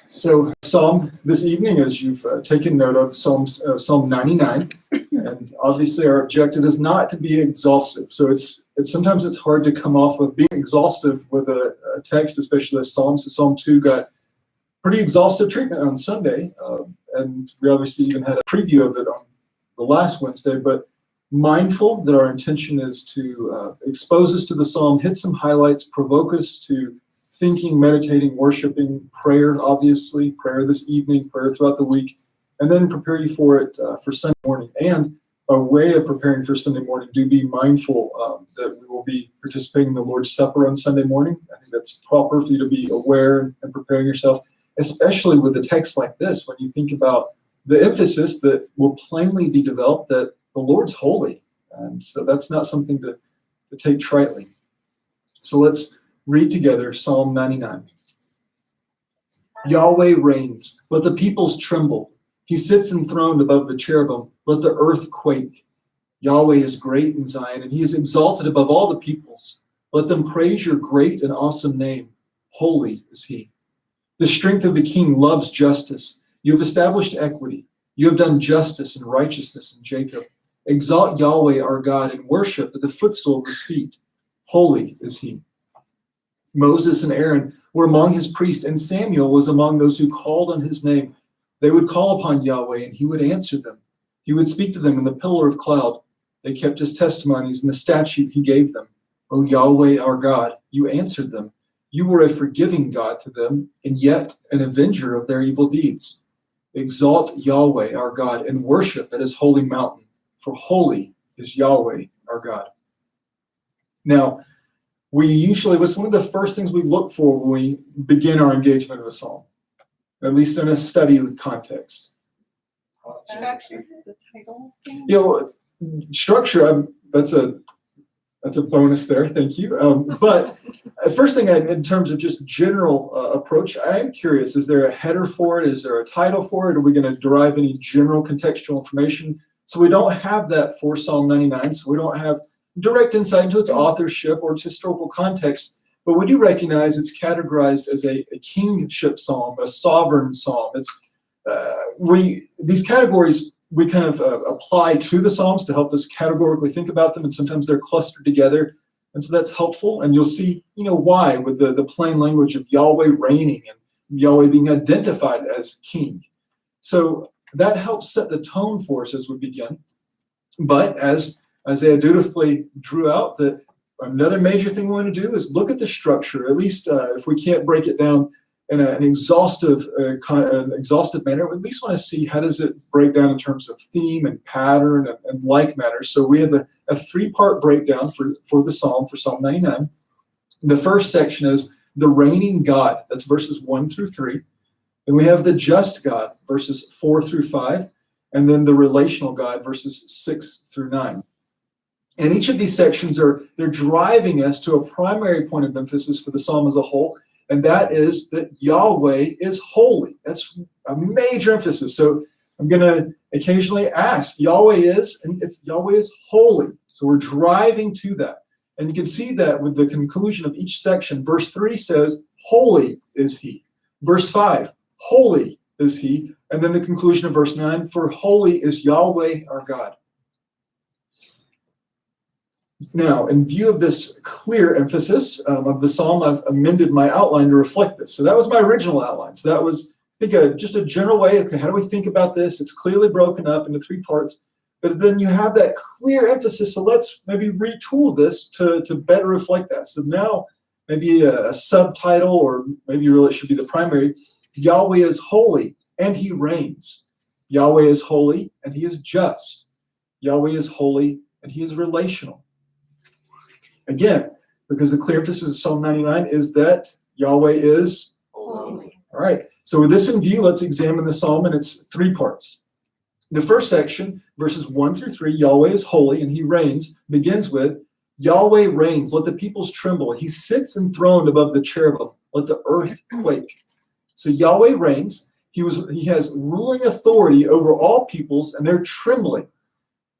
So Psalm this evening, as you've taken note of, Psalm 99, and obviously our objective is not to be exhaustive. So it's sometimes it's hard to come off of being exhaustive with a text, especially a Psalm. So Psalm 2 got pretty exhaustive treatment on Sunday, and we obviously even had a preview of it on the last Wednesday, but mindful that our intention is to expose us to the Psalm, hit some highlights, provoke us to thinking, meditating, worshiping, prayer, obviously, prayer this evening, prayer throughout the week, and then prepare you for it for Sunday morning. And a way of preparing for Sunday morning, do be mindful that we will be participating in the Lord's Supper on Sunday morning. I think that's proper for you to be aware and preparing yourself, especially with a text like this, when you think about the emphasis that will plainly be developed that the Lord's holy. And so that's not something to take tritely. So let's read together Psalm 99. Yahweh reigns. Let the peoples tremble. He sits enthroned above the cherubim. Let the earth quake. Yahweh is great in Zion, and he is exalted above all the peoples. Let them praise your great and awesome name. Holy is he. The strength of the king loves justice. You have established equity. You have done justice and righteousness in Jacob. Exalt Yahweh our God and worship at the footstool of his feet. Holy is he. Moses and Aaron were among his priests, and Samuel was among those who called on his name. They would call upon Yahweh, and he would answer them. He would speak to them in the pillar of cloud. They kept his testimonies and the statute he gave them. O Yahweh our God, you answered them. You were a forgiving God to them, and yet an avenger of their evil deeds. Exalt Yahweh our God and worship at his holy mountain, for holy is Yahweh our God. Now, what's one of the first things we look for when we begin our engagement of a psalm, at least in a study context? Structure, the title. Structure. That's a bonus there. Thank you. But first thing, in terms of just general approach, I am curious: is there a header for it? Is there a title for it? Are we going to derive any general contextual information? So we don't have that for Psalm 99. So we don't have direct insight into its authorship or its historical context, but we do recognize it's categorized as a kingship psalm, a sovereign psalm. These categories we kind of apply to the psalms to help us categorically think about them, and sometimes they're clustered together, and so that's helpful. And you'll see, why with the plain language of Yahweh reigning and Yahweh being identified as king. So that helps set the tone for us as we begin. But as Isaiah dutifully drew out, that another major thing we want to do is look at the structure, at least if we can't break it down in an exhaustive manner, we at least want to see how does it break down in terms of theme and pattern and like matter. So we have a three-part breakdown for the psalm, for Psalm 99. The first section is the reigning God, that's verses 1 through 3. Then we have the just God, verses 4 through 5. And then the relational God, verses 6 through 9. And each of these sections they're driving us to a primary point of emphasis for the psalm as a whole, and that is that Yahweh is holy. That's a major emphasis. So I'm going to occasionally ask, Yahweh is holy. So we're driving to that. And you can see that with the conclusion of each section. Verse 3 says, holy is he. Verse 5, holy is he. And then the conclusion of verse 9, for holy is Yahweh our God. Now, in view of this clear emphasis of the psalm, I've amended my outline to reflect this. So that was my original outline. So that was, I think, just a general way. Okay, how do we think about this? It's clearly broken up into three parts. But then you have that clear emphasis. So let's maybe retool this to better reflect that. So now maybe a subtitle, or maybe really it should be the primary. Yahweh is holy and he reigns. Yahweh is holy and he is just. Yahweh is holy and he is relational. Again, because the clear emphasis of Psalm 99 is that Yahweh is Holy. All right. So with this in view, let's examine the psalm in its three parts. The first section, verses 1 through 3, Yahweh is holy and he reigns, begins with, Yahweh reigns, let the peoples tremble. He sits enthroned above the cherubim, let the earth quake. So Yahweh reigns. He has ruling authority over all peoples, and they're trembling.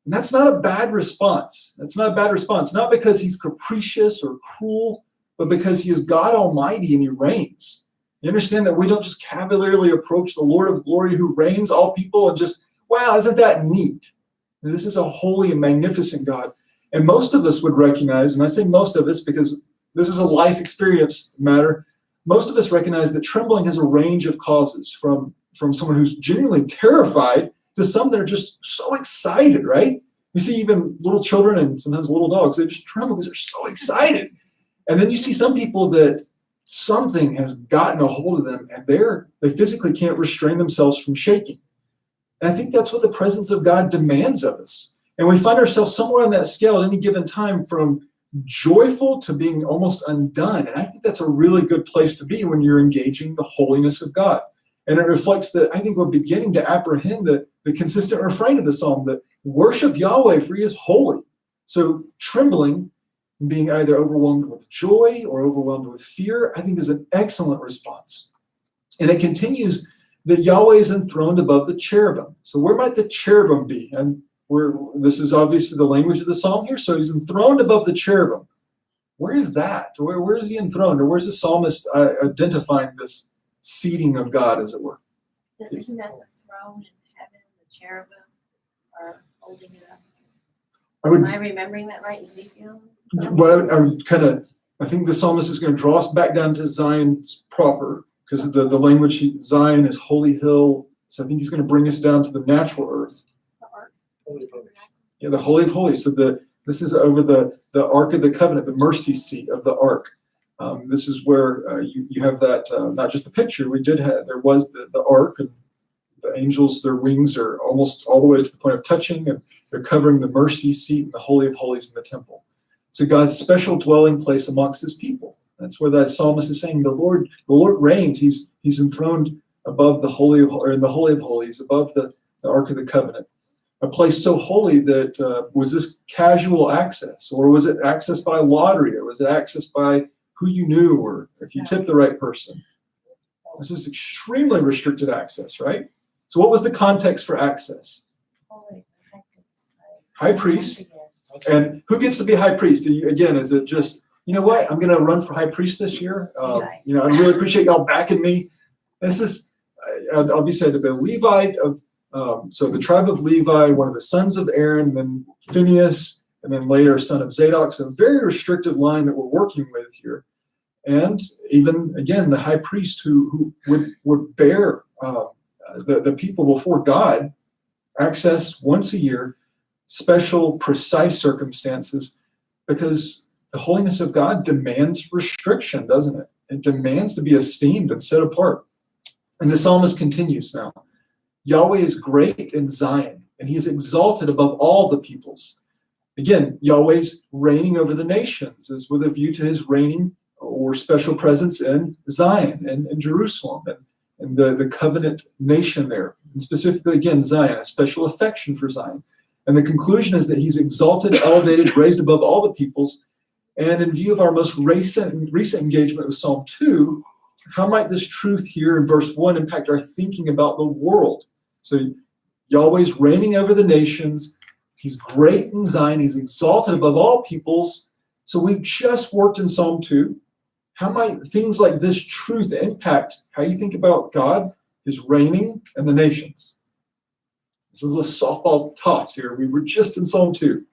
And that's not a bad response. That's not a bad response. Not because he's capricious or cruel, but because he is God Almighty and he reigns. You understand that we don't just cavalierly approach the Lord of glory who reigns all people and just, wow, isn't that neat? And this is a holy and magnificent God. And most of us would recognize, and I say most of us because this is a life experience matter, most of us recognize that trembling has a range of causes, from someone who's genuinely terrified to some that are just so excited, right? You see even little children and sometimes little dogs, they just tremble because they're so excited. And then you see some people that something has gotten a hold of them and they physically can't restrain themselves from shaking. And I think that's what the presence of God demands of us. And we find ourselves somewhere on that scale at any given time, from joyful to being almost undone. And I think that's a really good place to be when you're engaging the holiness of God. And it reflects that I think we're beginning to apprehend the consistent refrain of the psalm, that worship Yahweh for he is holy. So trembling, being either overwhelmed with joy or overwhelmed with fear, I think is an excellent response. And it continues that Yahweh is enthroned above the cherubim. So where might the cherubim be? And this is obviously the language of the psalm here. So he's enthroned above the cherubim. Where is that? Where is he enthroned? Or where's the psalmist identifying this seating of God, as it were? Isn't that the throne in heaven, the cherubim are holding it up? Am I remembering that right, Ezekiel? Well, I think the psalmist is going to draw us back down to Zion proper, because the language, Zion is holy hill. So I think he's going to bring us down to the natural earth. Yeah, the Holy of Holies. So this is over the Ark of the Covenant, the mercy seat of the Ark. This is where you have that, not just the picture, there was the Ark, and the angels, their wings are almost all the way to the point of touching, and they're covering the mercy seat and the Holy of Holies in the temple. So God's special dwelling place amongst his people. That's where that psalmist is saying the Lord reigns. He's enthroned above the Holy of Holies, above the Ark of the Covenant. A place so holy that was this casual access, or was it access by lottery, or was it access by who you knew, or if you tipped the right person? This is extremely restricted access, right? So what was the context for access? High priest. And who gets to be high priest? Again, is it just, you know what, I'm going to run for high priest this year? I really appreciate y'all backing me. This is, I'll be said to be a Levite of, so the tribe of Levi, one of the sons of Aaron, then Phineas, and then later son of Zadok. So a very restricted line that we're working with here. And even, again, the high priest who would bear the people before God, access once a year, special, precise circumstances, because the holiness of God demands restriction, doesn't it? It demands to be esteemed and set apart. And the psalmist continues now. Yahweh is great in Zion, and he is exalted above all the peoples. Again, Yahweh's reigning over the nations is with a view to his reigning or special presence in Zion and in Jerusalem and the covenant nation there. And specifically, again, Zion, a special affection for Zion. And the conclusion is that he's exalted, elevated, raised above all the peoples. And in view of our most recent engagement with Psalm 2, how might this truth here in verse 1 impact our thinking about the world? So Yahweh's reigning over the nations. He's great in Zion. He's exalted above all peoples. So we've just worked in Psalm 2. How might things like this truth impact how you think about God, his reigning, and the nations? This is a softball toss here. We were just in Psalm 2.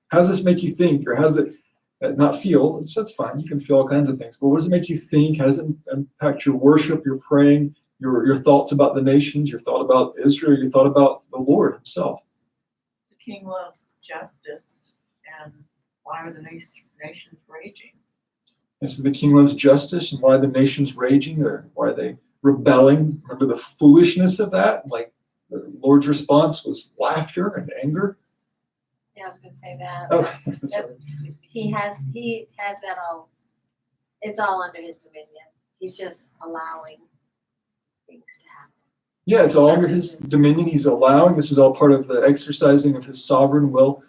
How does this make you think, or how does it not feel? That's fine. You can feel all kinds of things. But what does it make you think? How does it impact your worship, your praying, your thoughts about the nations, your thought about Israel, your thought about the Lord himself? The king loves justice, and why are the nations raging? And so the king loves justice, and why are the nations raging? Or why are they rebelling? Remember the foolishness of that? Like the Lord's response was laughter and anger. Yeah, I was going to say that. Oh, He has that all. It's all under his dominion. He's just allowing things to happen. yeah, it's all under his dominion. He's allowing. This is all part of the exercising of his sovereign will.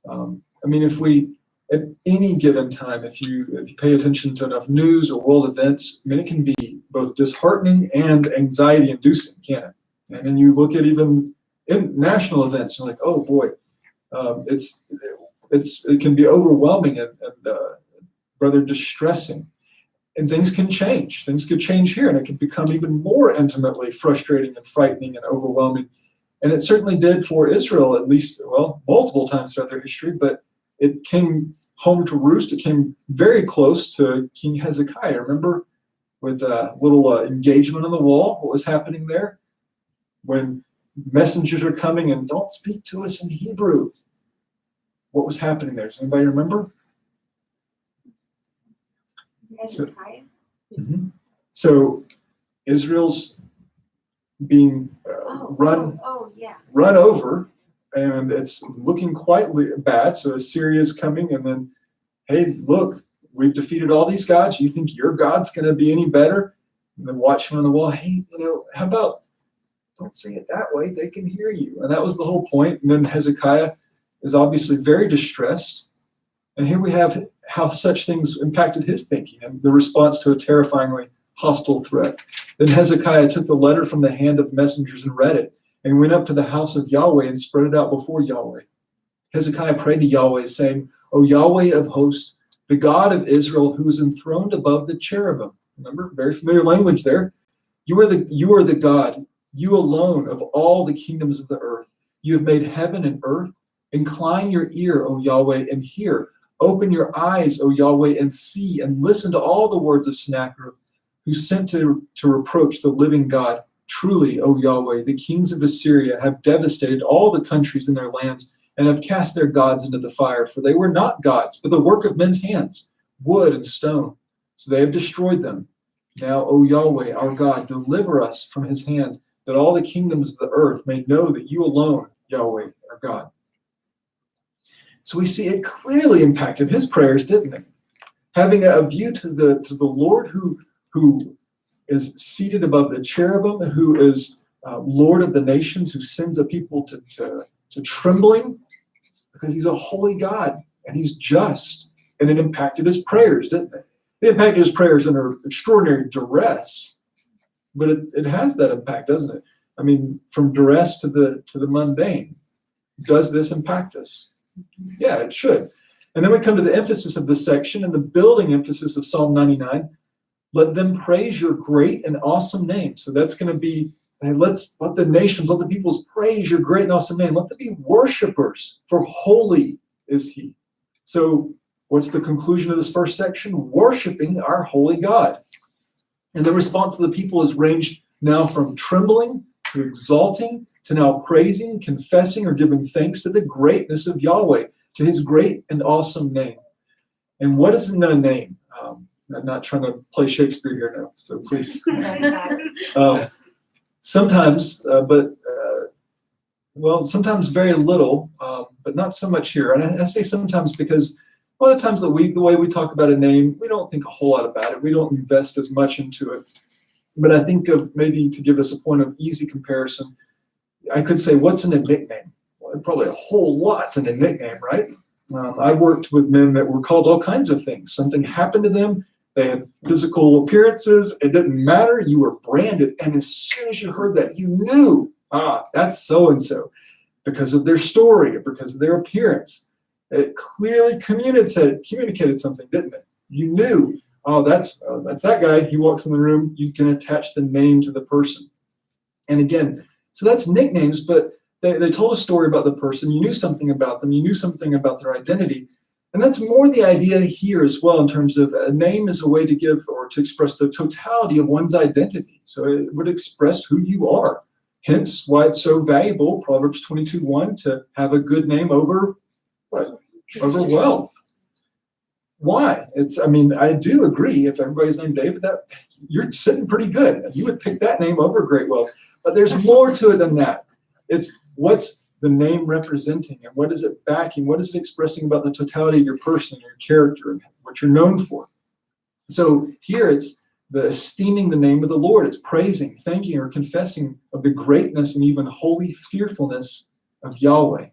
I mean, if we, at any given time, if you pay attention to enough news or world events, I mean, it can be both disheartening and anxiety-inducing, can't it? And then you look at even in national events, you're like, oh boy, it can be overwhelming and rather distressing. And things can change. Things could change here, and it could become even more intimately frustrating and frightening and overwhelming. And it certainly did for Israel, at least, well, multiple times throughout their history, but it came home to roost. It came very close to King Hezekiah. Remember, with a little engagement on the wall, what was happening there? When messengers are coming and don't speak to us in Hebrew. What was happening there? Does anybody remember? Hezekiah? So Israel's being run over, and it's looking quite bad. So Assyria's coming, and then, hey, look, we've defeated all these gods. You think your God's going to be any better? And the watchman on the wall, hey, how about don't say it that way? They can hear you. And that was the whole point. And then Hezekiah is obviously very distressed. And here we have how such things impacted his thinking and the response to a terrifyingly hostile threat. Then Hezekiah took the letter from the hand of messengers and read it, and went up to the house of Yahweh and spread it out before Yahweh. Hezekiah prayed to Yahweh, saying, O Yahweh of hosts, the God of Israel, who is enthroned above the cherubim. Remember, very familiar language there. You are the God, you alone of all the kingdoms of the earth. You have made heaven and earth. Incline your ear, O Yahweh, and hear. Open your eyes, O Yahweh, and see, and listen to all the words of Sennacherib, who sent to reproach the living God. Truly, O Yahweh, the kings of Assyria have devastated all the countries in their lands, and have cast their gods into the fire, for they were not gods, but the work of men's hands, wood and stone. So they have destroyed them. Now, O Yahweh, our God, deliver us from his hand, that all the kingdoms of the earth may know that you alone, Yahweh, are God. So we see it clearly impacted his prayers, didn't it? Having a view to the Lord who is seated above the cherubim, who is Lord of the nations, who sends a people to trembling, because he's a holy God and he's just. And it impacted his prayers, didn't it? It impacted his prayers under extraordinary duress, but it has that impact, doesn't it? I mean, from duress to the mundane. Does this impact us? Yeah, it should. And then we come to the emphasis of this section and the building emphasis of Psalm 99. Let them praise your great and awesome name. So that's going to be, let the nations, let the peoples praise your great and awesome name. Let them be worshipers, for holy is he. So what's the conclusion of this first section? Worshiping our holy God. And the response of the people is ranged now from trembling to exalting to now praising, confessing, or giving thanks to the greatness of Yahweh, to his great and awesome name. And what is the name? I'm not trying to play Shakespeare here now, so please. Sometimes, sometimes very little, but not so much here. And I say sometimes because a lot of times the way we talk about a name, we don't think a whole lot about it. We don't invest as much into it. But I think of maybe to give us a point of easy comparison, I could say, what's in a nickname? Well, probably a whole lot's in a nickname, right? I worked with men that were called all kinds of things. Something happened to them. They had physical appearances. It didn't matter. You were branded. And as soon as you heard that, you knew, that's so-and-so, because of their story, because of their appearance. It clearly communicated something, didn't it? You knew, that's that guy. He walks in the room. You can attach the name to the person. And again, so that's nicknames, but they told a story about the person. You knew something about them. You knew something about their identity. And that's more the idea here as well, in terms of a name is a way to give or to express the totality of one's identity. So it would express who you are. Hence why it's so valuable, Proverbs 22:1, to have a good name over what? Over wealth. Why? I do agree, if everybody's named David, that you're sitting pretty good. You would pick that name over great wealth. But there's more to it than that. It's what's the name representing, and what is it backing? What is it expressing about the totality of your person, your character, and what you're known for? So here it's the esteeming the name of the Lord. It's praising, thanking, or confessing of the greatness and even holy fearfulness of Yahweh.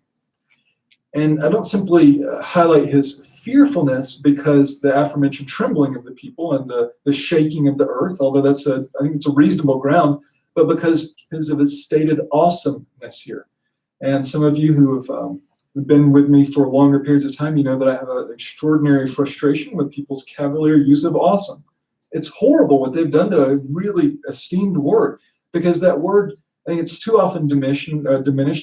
And I don't simply highlight his fearfulness because the aforementioned trembling of the people and the shaking of the earth, although I think it's a reasonable ground, but because of his stated awesomeness here. And some of you who have been with me for longer periods of time, you know that I have an extraordinary frustration with people's cavalier use of awesome. it's horrible what they've done to a really esteemed word, because that word, I think it's too often diminished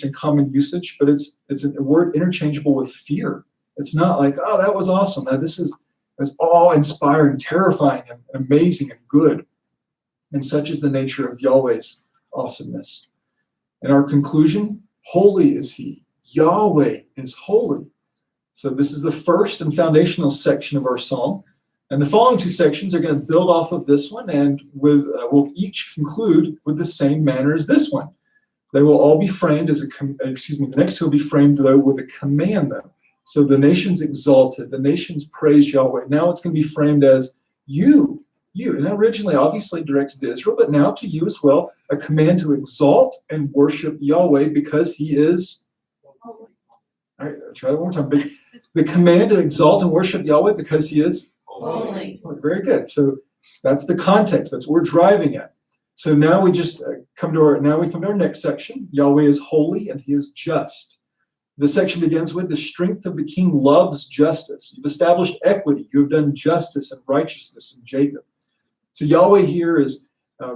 in common usage, but it's a word interchangeable with fear. It's not like, oh, that was awesome. Now it's awe-inspiring, terrifying, and amazing and good. And such is the nature of Yahweh's awesomeness. And our conclusion, holy is he. Yahweh is holy. So this is the first and foundational section of our psalm. And the following two sections are going to build off of this one, and will each conclude with the same manner as this one. They will all be framed as the next two will be framed, though, with a command, though. So the nation's exalted, the nation's praise Yahweh. Now it's going to be framed as you. And originally, obviously, directed to Israel, but now to you as well, a command to exalt and worship Yahweh because he is holy. All right, try that one more time. The command to exalt and worship Yahweh because he is holy. Very good. So that's the context. That's what we're driving at. So now we just come to our next section. Yahweh is holy and he is just. This section begins with the strength of the king loves justice. You've established equity. You have done justice and righteousness in Jacob. So Yahweh here is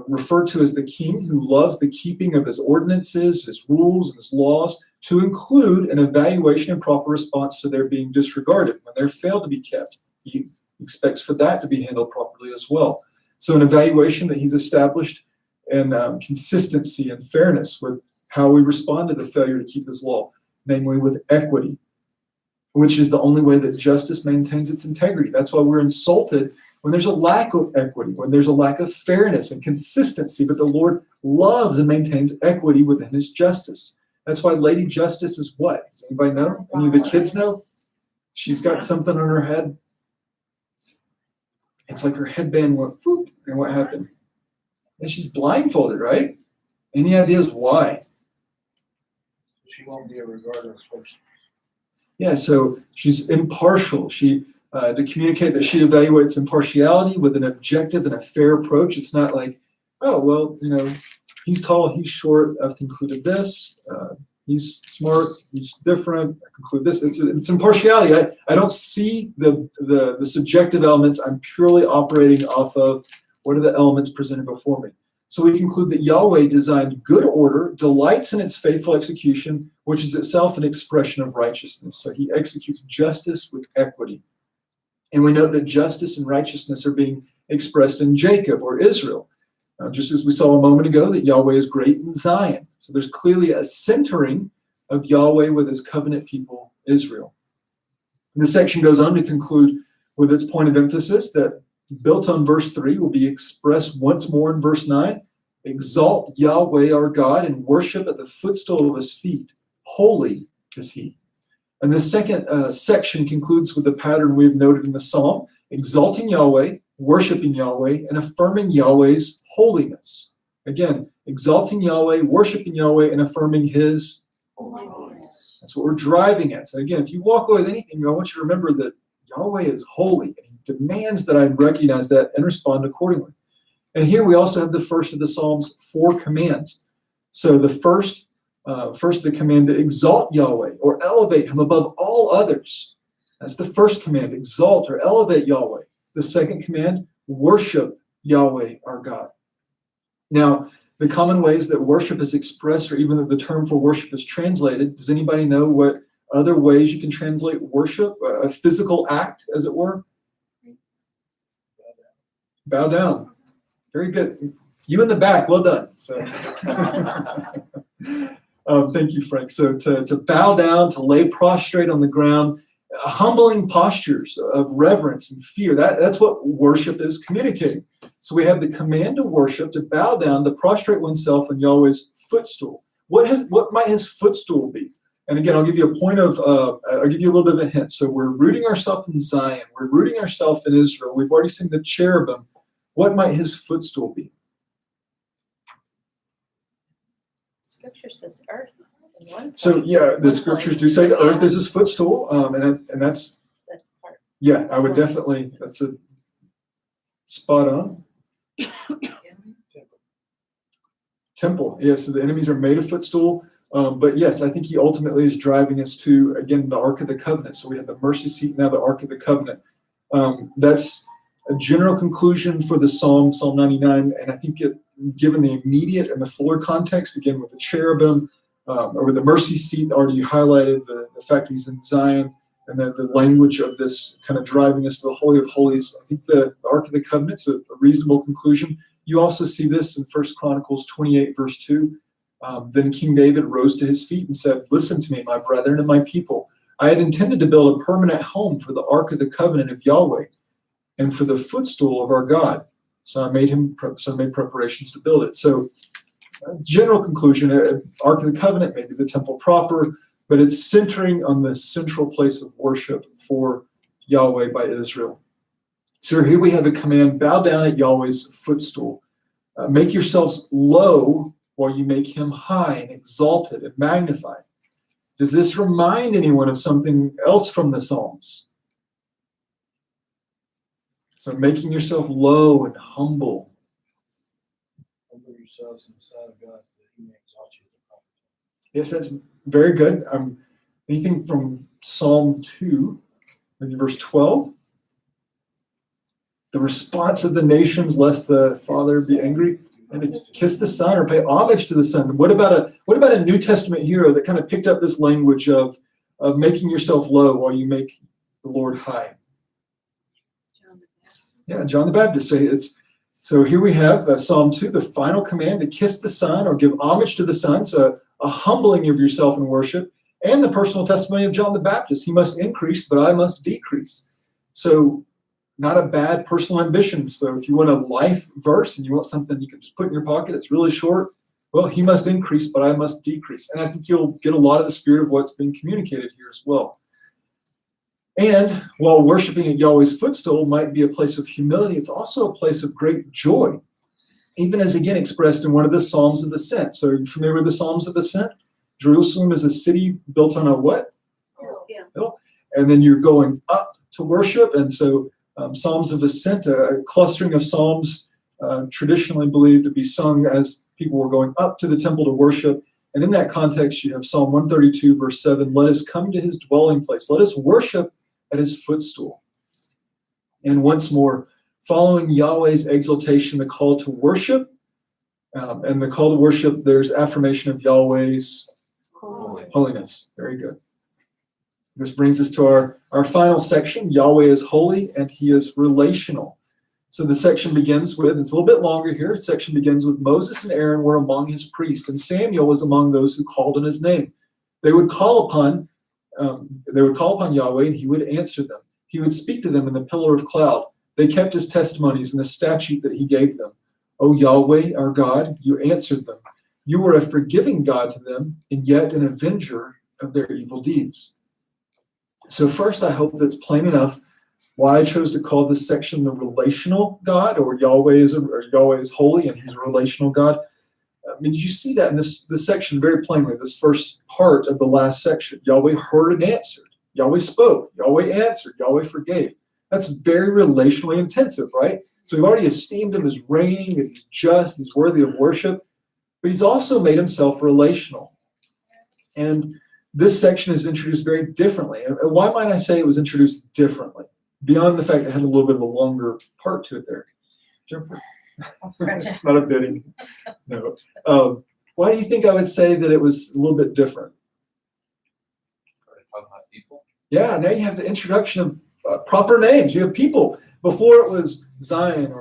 referred to as the king who loves the keeping of his ordinances, his rules, and his laws, to include an evaluation and proper response to their being disregarded when they're failed to be kept. He expects for that to be handled properly as well. So an evaluation that he's established in consistency and fairness with how we respond to the failure to keep his law, namely with equity, which is the only way that justice maintains its integrity. That's why we're insulted when there's a lack of equity, when there's a lack of fairness and consistency, but the Lord loves and maintains equity within his justice. That's why Lady Justice is what? Does anybody know? Any of the kids know? She's got something on her head. It's like her headband went, whoop, and what happened? And she's blindfolded, right? Any ideas why? She won't be a regardless person. Yeah, so she's impartial. She to communicate that she evaluates impartiality with an objective and a fair approach. It's not like, oh, well, he's tall, he's short, I've concluded this. He's smart, he's different, I conclude this. It's impartiality. I don't see the subjective elements. I'm purely operating off of what are the elements presented before me. So we conclude that Yahweh designed good order, delights in its faithful execution, which is itself an expression of righteousness. So he executes justice with equity. And we note that justice and righteousness are being expressed in Jacob or Israel. Just as we saw a moment ago that Yahweh is great in Zion. So there's clearly a centering of Yahweh with his covenant people, Israel. And this section goes on to conclude with its point of emphasis that built on verse 3 will be expressed once more in verse 9. Exalt Yahweh our God and worship at the footstool of his feet. Holy is he. And this second section concludes with the pattern we've noted in the psalm, exalting Yahweh, worshiping Yahweh, and affirming Yahweh's holiness. Again, exalting Yahweh, worshiping Yahweh, and affirming his holiness. That's what we're driving at. So again, if you walk away with anything, I want you to remember that Yahweh is holy, and he demands that I recognize that and respond accordingly. And here we also have the first of the Psalm's 4 commands. So the first the command to exalt Yahweh or elevate him above all others. That's the first command, exalt or elevate Yahweh. The second command, worship Yahweh our God. Now, the common ways that worship is expressed, or even that the term for worship is translated, does anybody know what other ways you can translate worship? A physical act, as it were? Bow down. Very good. You in the back, well done. So, thank you, Frank. So to bow down, to lay prostrate on the ground, humbling postures of reverence and fear. That's what worship is communicating. So we have the command to worship, to bow down, to prostrate oneself on Yahweh's footstool. What might his footstool be? And again, I'll give you a little bit of a hint. So we're rooting ourselves in Zion. We're rooting ourselves in Israel. We've already seen the cherubim. What might his footstool be? Scripture says earth. So yeah, the scriptures do say the earth is his footstool, and that's part. Yeah, I would definitely. That's a spot on. Temple. Yeah, so the enemies are made a footstool. But yes, I think he ultimately is driving us to, again, the Ark of the Covenant. So we have the mercy seat, now the Ark of the Covenant. That's a general conclusion for the Psalm 99, and I think given the immediate and the fuller context, again with the cherubim, or with the mercy seat already highlighted, the fact that he's in Zion, and the language of this kind of driving us to the Holy of Holies. I think the Ark of the Covenant's a reasonable conclusion. You also see this in 1 Chronicles 28, verse 2. Then King David rose to his feet and said, "Listen to me, my brethren and my people. I had intended to build a permanent home for the Ark of the Covenant of Yahweh and for the footstool of our God. So I made preparations to build it." So, general conclusion: Ark of the Covenant, maybe the temple proper, but it's centering on the central place of worship for Yahweh by Israel. So here we have a command: bow down at Yahweh's footstool. Make yourselves low while you make him high and exalted and magnified. Does this remind anyone of something else from the Psalms? So making yourself low and humble. Humble yourselves in the sight of God, that he may exalt you at the proper time. Yes, that's very good. Anything from Psalm 2, maybe verse 12? The response of the nations, lest the Father be angry, and to kiss the Son or pay homage to the Son. What about a New Testament hero that kind of picked up this language of making yourself low while you make the Lord high? Yeah, John the Baptist. So here we have Psalm 2, the final command to kiss the Son or give homage to the Son. So a humbling of yourself in worship, and the personal testimony of John the Baptist. He must increase, but I must decrease. So not a bad personal ambition. So if you want a life verse and you want something you can just put in your pocket, it's really short. Well, he must increase, but I must decrease. And I think you'll get a lot of the spirit of what's being communicated here as well. And while worshiping at Yahweh's footstool might be a place of humility, it's also a place of great joy, even as again expressed in one of the Psalms of Ascent. So are you familiar with the Psalms of Ascent? Jerusalem is a city built on a what? Hill. And then you're going up to worship. And so Psalms of Ascent, a clustering of psalms traditionally believed to be sung as people were going up to the temple to worship. And in that context, you have Psalm 132, verse 7, "Let us come to his dwelling place. Let us worship at his footstool." And once more, following Yahweh's exaltation, the call to worship, and the call to worship, there's affirmation of Yahweh's holiness. Very good. This brings us to our final section. Yahweh is holy and he is relational. So the section begins with, it's a little bit longer here, the section begins with Moses and Aaron were among his priests, and Samuel was among those who called on his name. They would call upon Yahweh and he would answer them. He would speak to them in the pillar of cloud. They kept his testimonies and the statute that he gave them. O Yahweh, our God, you answered them. You were a forgiving God to them, and yet an avenger of their evil deeds. So first, I hope that's plain enough why I chose to call this section the relational God, or Yahweh is holy and he's a relational God. I mean, did you see that in this section very plainly, this first part of the last section? Yahweh heard and answered. Yahweh spoke. Yahweh answered. Yahweh forgave. That's very relationally intensive, right? So we've already esteemed him as reigning, that he's just, he's worthy of worship, but he's also made himself relational. And this section is introduced very differently. And why might I say it was introduced differently? Beyond the fact that it had a little bit of a longer part to it there. Jennifer? It's not a bidding. No. Why do you think I would say that it was a little bit different? People. Yeah, now you have the introduction of proper names. You have people. Before it was Zion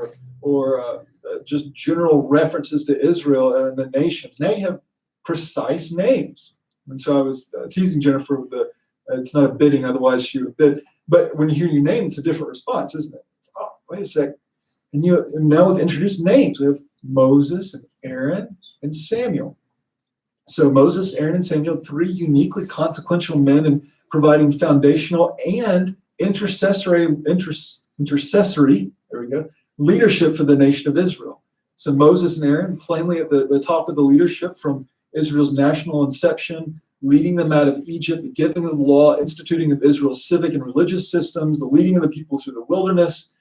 or just general references to Israel and the nations. Now you have precise names. And so I was teasing Jennifer with it's not a bidding, otherwise she would bid. But when you hear your name, it's a different response, isn't it? It's, oh, wait a sec. And now we've introduced names. We have Moses and Aaron and Samuel. So Moses, Aaron, and Samuel, three uniquely consequential men in providing foundational and intercessory, there we go, leadership for the nation of Israel. So Moses and Aaron, plainly at the top of the leadership from Israel's national inception, leading them out of Egypt, the giving of the law, instituting of Israel's civic and religious systems, the leading of the people through the wilderness,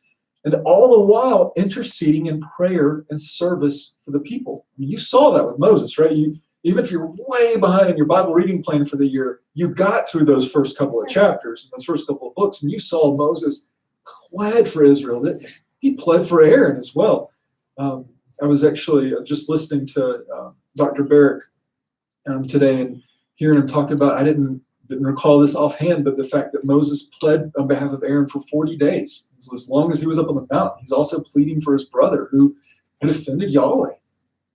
and all the while interceding in prayer and service for the people. I mean, you saw that with Moses, right? Even if you're way behind in your Bible reading plan for the year, you got through those first couple of chapters, those first couple of books, and you saw Moses pled for Israel, didn't you? he pled for Aaron as well. I was actually just listening to Dr. Barrick today and hearing him talk about, I didn't recall this offhand, but the fact that Moses pled on behalf of Aaron for 40 days. So as long as he was up on the mountain, he's also pleading for his brother who had offended Yahweh.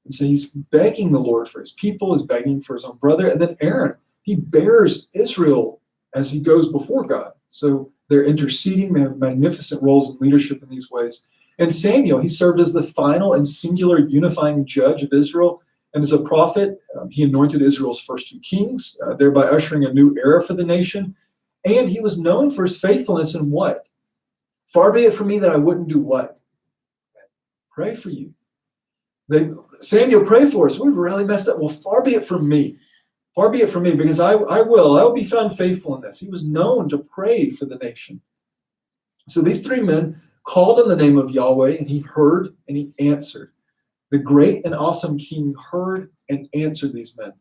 And so he's begging the Lord for his people, he's begging for his own brother. And then Aaron, he bears Israel as he goes before God. So they're interceding, they have magnificent roles in leadership in these ways. And Samuel, he served as the final and singular unifying judge of Israel. And as a prophet, he anointed Israel's first 2 kings, thereby ushering a new era for the nation. And he was known for his faithfulness in what? Far be it from me that I wouldn't do what? Pray for you. Samuel, pray for us. We've really messed up. Well, far be it from me. Far be it from me, because I will be found faithful in this. He was known to pray for the nation. So these 3 men called on the name of Yahweh, and he heard and he answered. The great and awesome king heard and answered these men.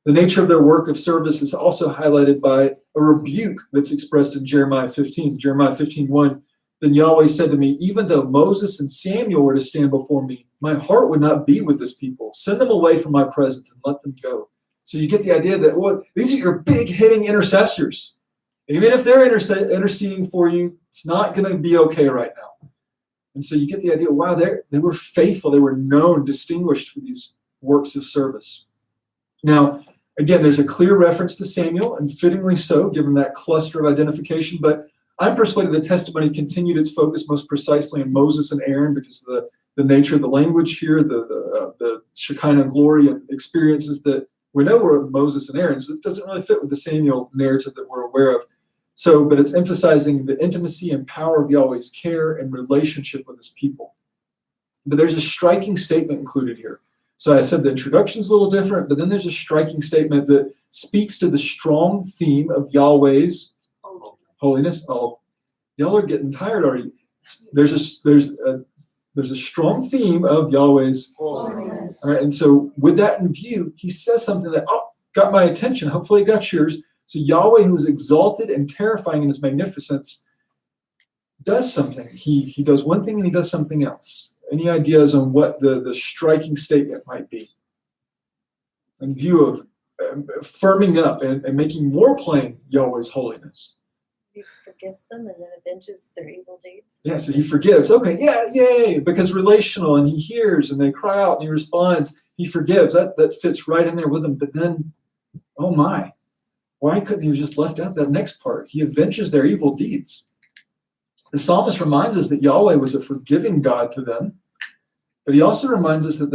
The nature of their work of service is also highlighted by a rebuke that's expressed in Jeremiah 15. Jeremiah 15:1. Then Yahweh said to me, even though Moses and Samuel were to stand before me, my heart would not be with this people. Send them away from my presence and let them go. So you get the idea that, well, these are your big hitting intercessors. Even if they're interceding for you, it's not going to be okay right now. And so you get the idea, wow, they were faithful. They were known, distinguished for these works of service. Now, again, there's a clear reference to Samuel, and fittingly so, given that cluster of identification. But I'm persuaded the testimony continued its focus most precisely on Moses and Aaron, because the nature of the language here, the Shekinah glory and experiences that we know were Moses and Aaron. So it doesn't really fit with the Samuel narrative that we're aware of. So, but it's emphasizing the intimacy and power of Yahweh's care and relationship with his people. But there's a striking statement included here. So I said the introduction is a little different, but then there's a striking statement that speaks to the strong theme of Yahweh's holiness. Oh, y'all are getting tired already. There's a strong theme of Yahweh's holiness. All right, and so with that in view, he says something that got my attention. Hopefully it got yours. So Yahweh, who is exalted and terrifying in his magnificence, does something. He does one thing and he does something else. Any ideas on what the striking statement might be? In view of firming up and making more plain Yahweh's holiness. He forgives them and then avenges their evil deeds. Yeah, so he forgives. Okay, yeah, yay, because relational, and he hears and they cry out and he responds. He forgives. That fits right in there with them. But then, oh my, why couldn't he have just left out that next part? He avenges their evil deeds. The psalmist reminds us that Yahweh was a forgiving God to them, but he also reminds us that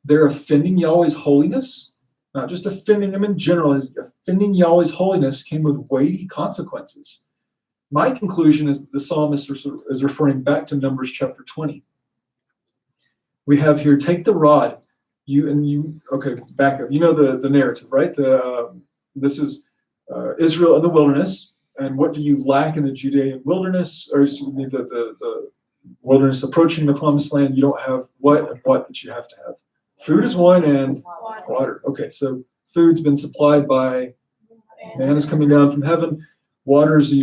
they're offending Yahweh's holiness, not just offending him in general. Offending Yahweh's holiness came with weighty consequences. My conclusion is that the psalmist is referring back to Numbers chapter 20. We have here, take the rod, okay, back up. You know the narrative, right? This is Israel in the wilderness. And what do you lack in the Judean wilderness? Or the wilderness approaching the promised land? You don't have what and what that you have to have. Food is one, and water. Okay, so food's been supplied by man is coming down from heaven. Water is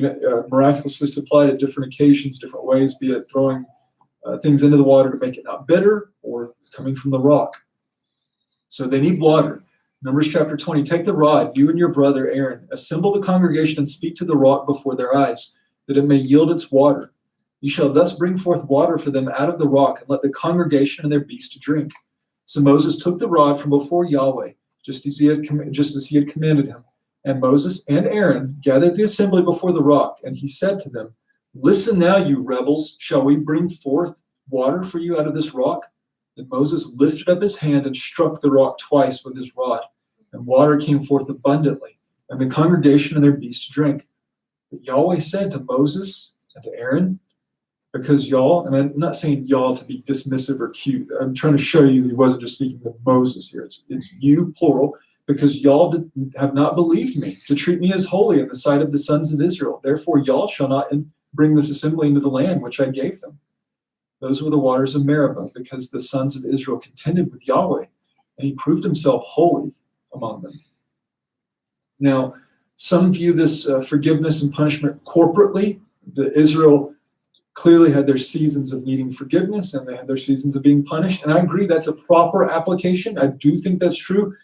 miraculously supplied at different occasions, different ways, be it throwing things into the water to make it not bitter or coming from the rock. So they need water. Numbers chapter 20, take the rod, you and your brother Aaron, assemble the congregation and speak to the rock before their eyes, that it may yield its water. You shall thus bring forth water for them out of the rock, and let the congregation and their beasts drink. So Moses took the rod from before Yahweh, just as he had commanded him. And Moses and Aaron gathered the assembly before the rock, and he said to them, listen now, you rebels, shall we bring forth water for you out of this rock? And Moses lifted up his hand and struck the rock twice with his rod, and water came forth abundantly, and the congregation and their beasts drank. But Yahweh said to Moses and to Aaron, because y'all, and I'm not saying y'all to be dismissive or cute, I'm trying to show you he wasn't just speaking to Moses here. It's you, plural, because y'all have not believed me to treat me as holy in the sight of the sons of Israel. Therefore y'all shall not bring this assembly into the land which I gave them. Those were the waters of Meribah, because the sons of Israel contended with Yahweh, and he proved himself holy among them. Now, some view this forgiveness and punishment corporately. The Israel clearly had their seasons of needing forgiveness and they had their seasons of being punished. And I agree that's a proper application. I do think that's true.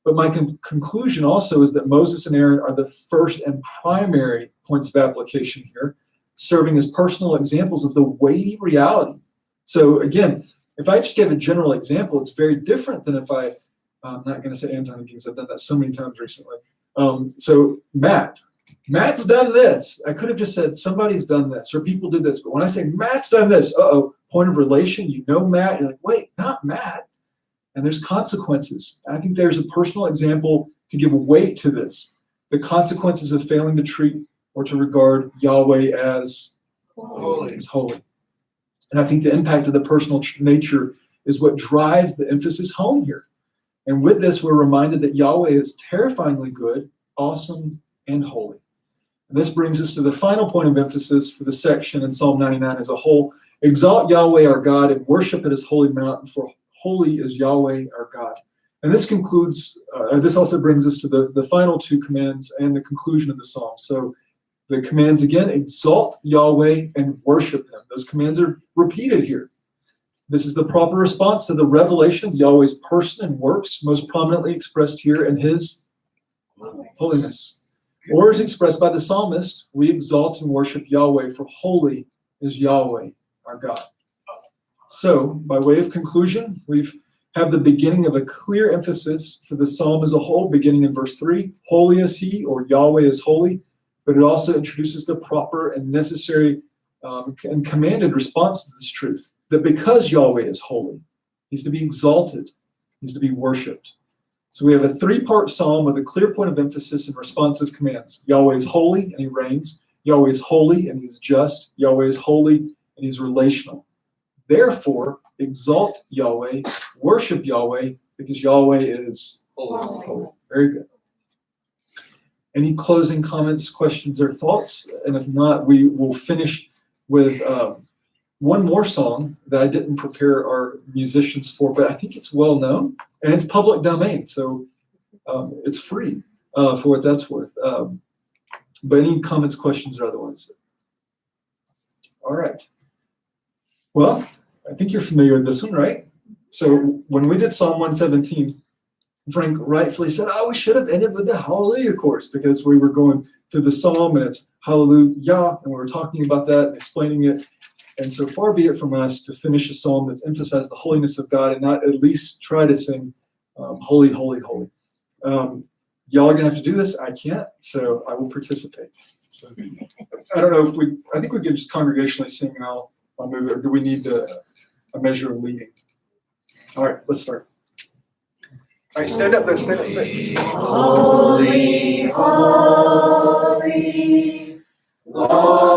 But my conclusion also is that Moses and Aaron are the first and primary points of application here, serving as personal examples of the weighty reality. So again, if I just gave a general example, it's very different than if I'm not going to say Anton because I've done that so many times recently. So Matt's done this. I could have just said somebody's done this or people do this. But when I say Matt's done this, point of relation, you know Matt. You're like, wait, not Matt. And there's consequences. I think there's a personal example to give weight to this. The consequences of failing to treat or to regard Yahweh as holy. And I think the impact of the personal nature is what drives the emphasis home here. And with this, we're reminded that Yahweh is terrifyingly good, awesome, and holy. And this brings us to the final point of emphasis for the section in Psalm 99 as a whole. Exalt Yahweh our God and worship at his holy mountain, for holy is Yahweh our God. And this concludes, this also brings us to the final two commands and the conclusion of the psalm. So the commands again, exalt Yahweh and worship him. Those commands are repeated here. This is the proper response to the revelation of Yahweh's person and works, most prominently expressed here in his holiness. Or as expressed by the psalmist, we exalt and worship Yahweh, for holy is Yahweh our God. So, by way of conclusion, we've have the beginning of a clear emphasis for the psalm as a whole, beginning in verse 3, holy is he, or Yahweh is holy, but it also introduces the proper and necessary and commanded response to this truth, that because Yahweh is holy, he's to be exalted, he's to be worshipped. So we have a three-part psalm with a clear point of emphasis and responsive commands. Yahweh is holy and he reigns. Yahweh is holy and he's just. Yahweh is holy and he's relational. Therefore, exalt Yahweh, worship Yahweh, because Yahweh is holy. Very good. Any closing comments, questions, or thoughts? And if not, we will finish with one more song that I didn't prepare our musicians for, but I think it's well known, and it's public domain, so it's free for what that's worth. But any comments, questions, or otherwise? All right. Well, I think you're familiar with this one, right? So when we did Psalm 117, Frank rightfully said, we should have ended with the Hallelujah chorus because we were going through the Psalm and it's Hallelujah, and we were talking about that and explaining it. And so far be it from us to finish a psalm that's emphasized the holiness of God and not at least try to sing holy, holy, holy. Y'all are going to have to do this. I can't, so I will participate. So I don't know if I think we could just congregationally sing and I'll move it, or do we need a measure of leading? All right, let's start. All right, stand up then, stand up straight. Holy, holy, Lord.